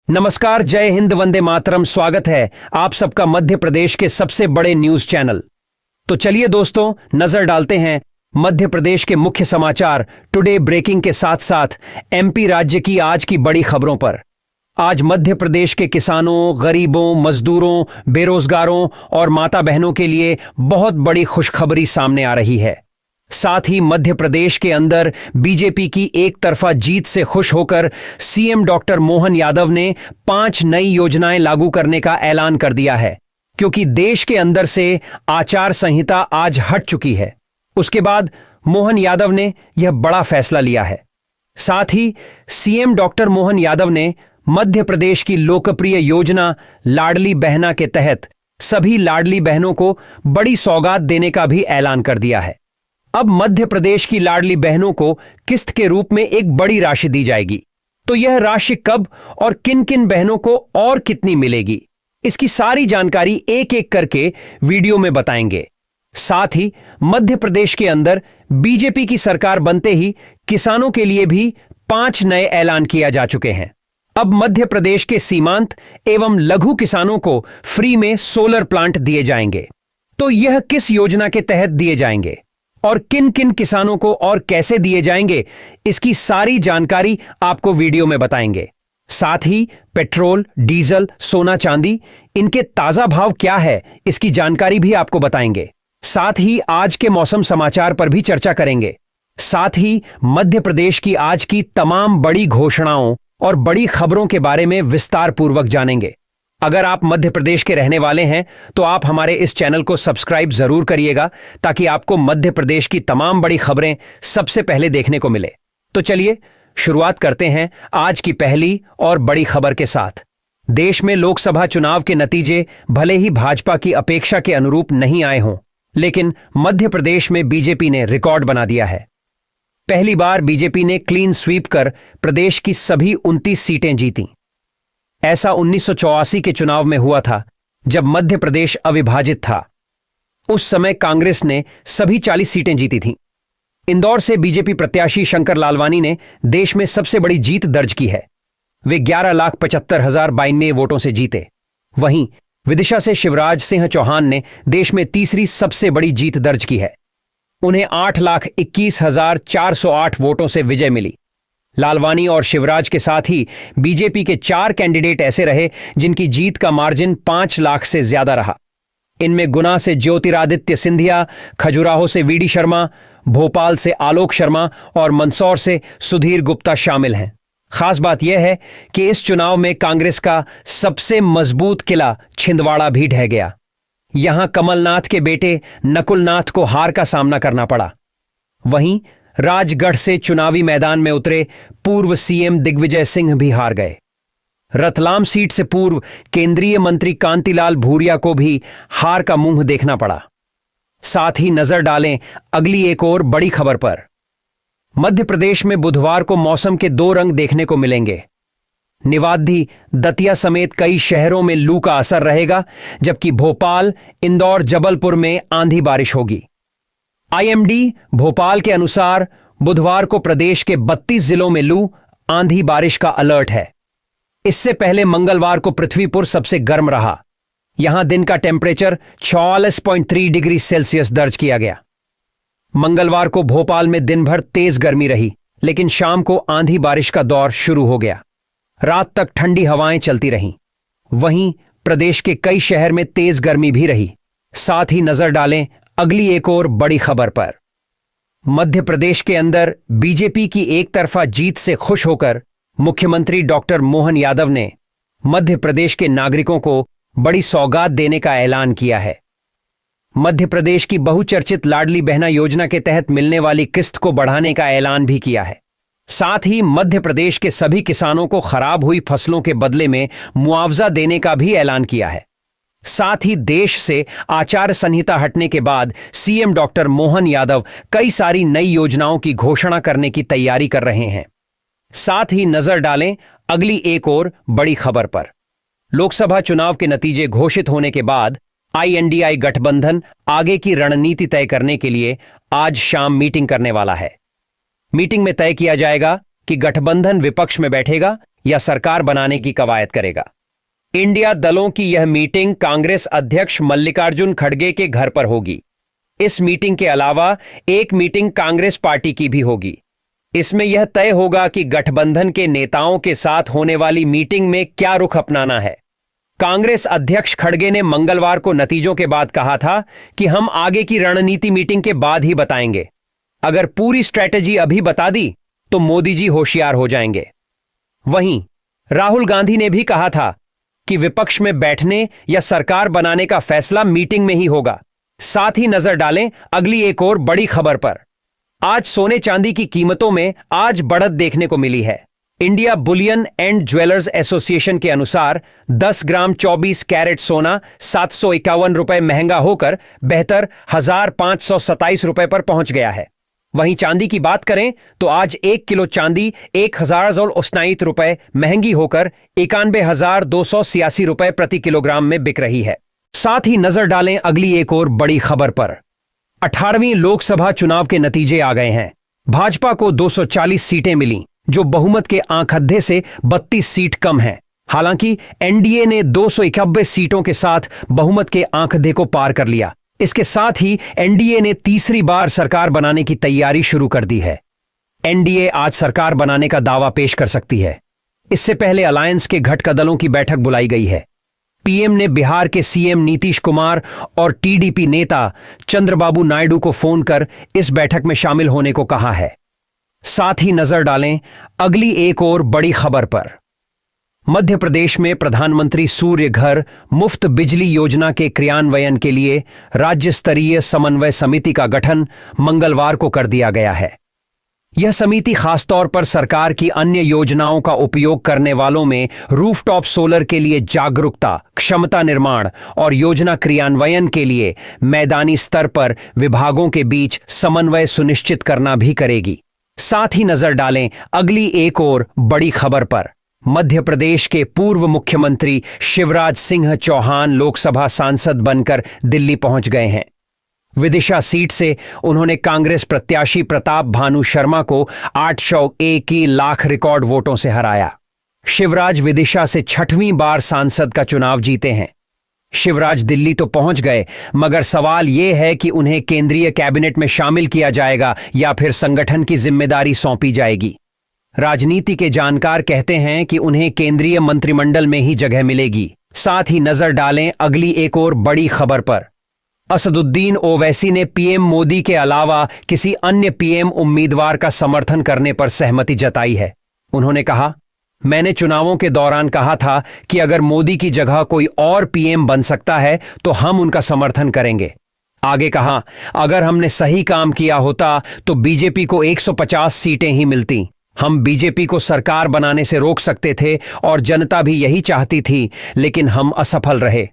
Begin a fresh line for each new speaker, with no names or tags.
नमस्कार, जय हिंद, वंदे मातरम। स्वागत है आप सबका मध्य प्रदेश के सबसे बड़े न्यूज चैनल। तो चलिए दोस्तों, नजर डालते हैं मध्य प्रदेश के मुख्य समाचार टुडे ब्रेकिंग के साथ साथ एमपी राज्य की आज की बड़ी खबरों पर। आज मध्य प्रदेश के किसानों, गरीबों, मजदूरों, बेरोजगारों और माता बहनों के लिए बहुत बड़ी खुशखबरी सामने आ रही है। साथ ही मध्य प्रदेश के अंदर बीजेपी की एक तरफा जीत से खुश होकर सीएम डॉक्टर मोहन यादव ने 5 नई योजनाएं लागू करने का ऐलान कर दिया है, क्योंकि देश के अंदर से आचार संहिता आज हट चुकी है। उसके बाद मोहन यादव ने यह बड़ा फैसला लिया है। साथ ही सीएम डॉक्टर मोहन यादव ने मध्य प्रदेश की लोकप्रिय योजना लाडली बहना के तहत सभी लाडली बहनों को बड़ी सौगात देने का भी ऐलान कर दिया है। अब मध्य प्रदेश की लाडली बहनों को किस्त के रूप में एक बड़ी राशि दी जाएगी। तो यह राशि कब और किन किन बहनों को और कितनी मिलेगी, इसकी सारी जानकारी एक एक करके वीडियो में बताएंगे। साथ ही मध्य प्रदेश के अंदर बीजेपी की सरकार बनते ही किसानों के लिए भी 5 नए ऐलान किया जा चुके हैं। अब मध्य प्रदेश के सीमांत एवं लघु किसानों को फ्री में सोलर प्लांट दिए जाएंगे। तो यह किस योजना के तहत दिए जाएंगे और किन किन किसानों को और कैसे दिए जाएंगे, इसकी सारी जानकारी आपको वीडियो में बताएंगे। साथ ही पेट्रोल, डीजल, सोना चांदी, इनके ताजा भाव क्या है, इसकी जानकारी भी आपको बताएंगे। साथ ही आज के मौसम समाचार पर भी चर्चा करेंगे। साथ ही मध्य प्रदेश की आज की तमाम बड़ी घोषणाओं और बड़ी खबरों के बारे में विस्तार पूर्वक जानेंगे। अगर आप मध्य प्रदेश के रहने वाले हैं तो आप हमारे इस चैनल को सब्सक्राइब जरूर करिएगा, ताकि आपको मध्य प्रदेश की तमाम बड़ी खबरें सबसे पहले देखने को मिले। तो चलिए शुरुआत करते हैं आज की पहली और बड़ी खबर के साथ। देश में लोकसभा चुनाव के नतीजे भले ही भाजपा की अपेक्षा के अनुरूप नहीं आए हों, लेकिन मध्य प्रदेश में बीजेपी ने रिकॉर्ड बना दिया है। पहली बार बीजेपी ने क्लीन स्वीप कर प्रदेश की सभी 29 सीटें जीती। ऐसा 1984 के चुनाव में हुआ था, जब मध्य प्रदेश अविभाजित था। उस समय कांग्रेस ने सभी 40 सीटें जीती थीं। इंदौर से बीजेपी प्रत्याशी शंकर लालवानी ने देश में सबसे बड़ी जीत दर्ज की है। वे 11,75,092 वोटों से जीते। वहीं विदिशा से शिवराज सिंह चौहान ने देश में तीसरी सबसे बड़ी जीत दर्ज की है। उन्हें 8,21,408 वोटों से विजय मिली। लालवानी और शिवराज के साथ ही बीजेपी के 4 कैंडिडेट ऐसे रहे जिनकी जीत का मार्जिन 5 लाख से ज्यादा रहा। इनमें गुना से ज्योतिरादित्य सिंधिया, खजुराहो से वीडी शर्मा, भोपाल से आलोक शर्मा और मंदसौर से सुधीर गुप्ता शामिल हैं। खास बात यह है कि इस चुनाव में कांग्रेस का सबसे मजबूत किला छिंदवाड़ा भी ढह गया। यहां कमलनाथ के बेटे नकुलनाथ को हार का सामना करना पड़ा। वहीं राजगढ़ से चुनावी मैदान में उतरे पूर्व सीएम दिग्विजय सिंह भी हार गए। रतलाम सीट से पूर्व केंद्रीय मंत्री कांतिलाल भूरिया को भी हार का मुंह देखना पड़ा। साथ ही नजर डालें अगली एक और बड़ी खबर पर। मध्य प्रदेश में बुधवार को मौसम के 2 रंग देखने को मिलेंगे। निवाद्री, दतिया समेत कई शहरों में लू का असर रहेगा, जबकि भोपाल, इंदौर, जबलपुर में आंधी बारिश होगी। आईएमडी भोपाल के अनुसार बुधवार को प्रदेश के 32 जिलों में लू, आंधी बारिश का अलर्ट है। इससे पहले मंगलवार को पृथ्वीपुर सबसे गर्म रहा। यहां दिन का टेम्परेचर 44.3 डिग्री सेल्सियस दर्ज किया गया। मंगलवार को भोपाल में दिन भर तेज गर्मी रही, लेकिन शाम को आंधी बारिश का दौर शुरू हो गया। रात तक ठंडी हवाएं चलती रहीं। वहीं प्रदेश के कई शहर में तेज गर्मी भी रही। साथ ही नजर डालें अगली एक और बड़ी खबर पर। मध्य प्रदेश के अंदर बीजेपी की एक तरफा जीत से खुश होकर मुख्यमंत्री डॉक्टर मोहन यादव ने मध्य प्रदेश के नागरिकों को बड़ी सौगात देने का ऐलान किया है। मध्य प्रदेश की बहुचर्चित लाडली बहना योजना के तहत मिलने वाली किस्त को बढ़ाने का ऐलान भी किया है। साथ ही मध्य प्रदेश के सभी किसानों को खराब हुई फसलों के बदले में मुआवजा देने का भी ऐलान किया है। साथ ही देश से आचार संहिता हटने के बाद सीएम डॉक्टर मोहन यादव कई सारी नई योजनाओं की घोषणा करने की तैयारी कर रहे हैं। साथ ही नजर डालें अगली एक और बड़ी खबर पर। लोकसभा चुनाव के नतीजे घोषित होने के बाद आईएनडीआई गठबंधन आगे की रणनीति तय करने के लिए आज शाम मीटिंग करने वाला है। मीटिंग में तय किया जाएगा कि गठबंधन विपक्ष में बैठेगा या सरकार बनाने की कवायद करेगा। इंडिया दलों की यह मीटिंग कांग्रेस अध्यक्ष मल्लिकार्जुन खड़गे के घर पर होगी। इस मीटिंग के अलावा एक मीटिंग कांग्रेस पार्टी की भी होगी। इसमें यह तय होगा कि गठबंधन के नेताओं के साथ होने वाली मीटिंग में क्या रुख अपनाना है। कांग्रेस अध्यक्ष खड़गे ने मंगलवार को नतीजों के बाद कहा था कि हम आगे की रणनीति मीटिंग के बाद ही बताएंगे। अगर पूरी स्ट्रैटेजी अभी बता दी तो मोदी जी होशियार हो जाएंगे। वहीं राहुल गांधी ने भी कहा था कि विपक्ष में बैठने या सरकार बनाने का फैसला मीटिंग में ही होगा। साथ ही नजर डालें अगली एक और बड़ी खबर पर। आज सोने चांदी की कीमतों में आज बढ़त देखने को मिली है। India Boolean and jewellers association के अनुसार 10 ग्राम 24 कैरेट सोना 751 रुपए महंगा होकर बेहतर 1527 रुपए पर पहुंच गया है। वहीं चांदी की बात करें तो आज 1 किलो चांदी 1069 रुपए महंगी होकर 91,286 रुपए प्रति किलोग्राम में बिक रही है। साथ ही नजर डालें अगली एक और बड़ी खबर पर। 18वीं लोकसभा चुनाव के नतीजे आ गए हैं। भाजपा को 240 सीटें मिली, जो बहुमत के आंकड़े से 32 सीट कम है। हालांकि एनडीए ने 291 सीटों के साथ बहुमत के आंकड़े को पार कर लिया। इसके साथ ही एनडीए ने तीसरी बार सरकार बनाने की तैयारी शुरू कर दी है। एनडीए आज सरकार बनाने का दावा पेश कर सकती है। इससे पहले अलायंस के घटक दलों की बैठक बुलाई गई है। पीएम ने बिहार के सीएम नीतीश कुमार और टीडीपी नेता चंद्रबाबू नायडू को फोन कर इस बैठक में शामिल होने को कहा है। साथ ही नजर डालें अगली एक और बड़ी खबर पर। मध्य प्रदेश में प्रधानमंत्री सूर्य घर मुफ्त बिजली योजना के क्रियान्वयन के लिए राज्य स्तरीय समन्वय समिति का गठन मंगलवार को कर दिया गया है। यह समिति खासतौर पर सरकार की अन्य योजनाओं का उपयोग करने वालों में रूफटॉप सोलर के लिए जागरूकता, क्षमता निर्माण और योजना क्रियान्वयन के लिए मैदानी स्तर पर विभागों के बीच समन्वय सुनिश्चित करना भी करेगी। साथ ही नजर डालें अगली एक और बड़ी खबर पर। मध्य प्रदेश के पूर्व मुख्यमंत्री शिवराज सिंह चौहान लोकसभा सांसद बनकर दिल्ली पहुंच गए हैं। विदिशा सीट से उन्होंने कांग्रेस प्रत्याशी प्रताप भानु शर्मा को 801 लाख रिकॉर्ड वोटों से हराया। शिवराज विदिशा से 6वीं बार सांसद का चुनाव जीते हैं। शिवराज दिल्ली तो पहुंच गए, मगर सवाल यह है कि उन्हें केंद्रीय कैबिनेट में शामिल किया जाएगा या फिर संगठन की जिम्मेदारी सौंपी जाएगी। राजनीति के जानकार कहते हैं कि उन्हें केंद्रीय मंत्रिमंडल में ही जगह मिलेगी। साथ ही नजर डालें अगली एक और बड़ी खबर पर। असदुद्दीन ओवैसी ने पीएम मोदी के अलावा किसी अन्य पीएम उम्मीदवार का समर्थन करने पर सहमति जताई है। उन्होंने कहा, मैंने चुनावों के दौरान कहा था कि अगर मोदी की जगह कोई और पीएम बन सकता है तो हम उनका समर्थन करेंगे। आगे कहा, अगर हमने सही काम किया होता तो बीजेपी को 150 सीटें ही मिलती। हम बीजेपी को सरकार बनाने से रोक सकते थे और जनता भी यही चाहती थी, लेकिन हम असफल रहे।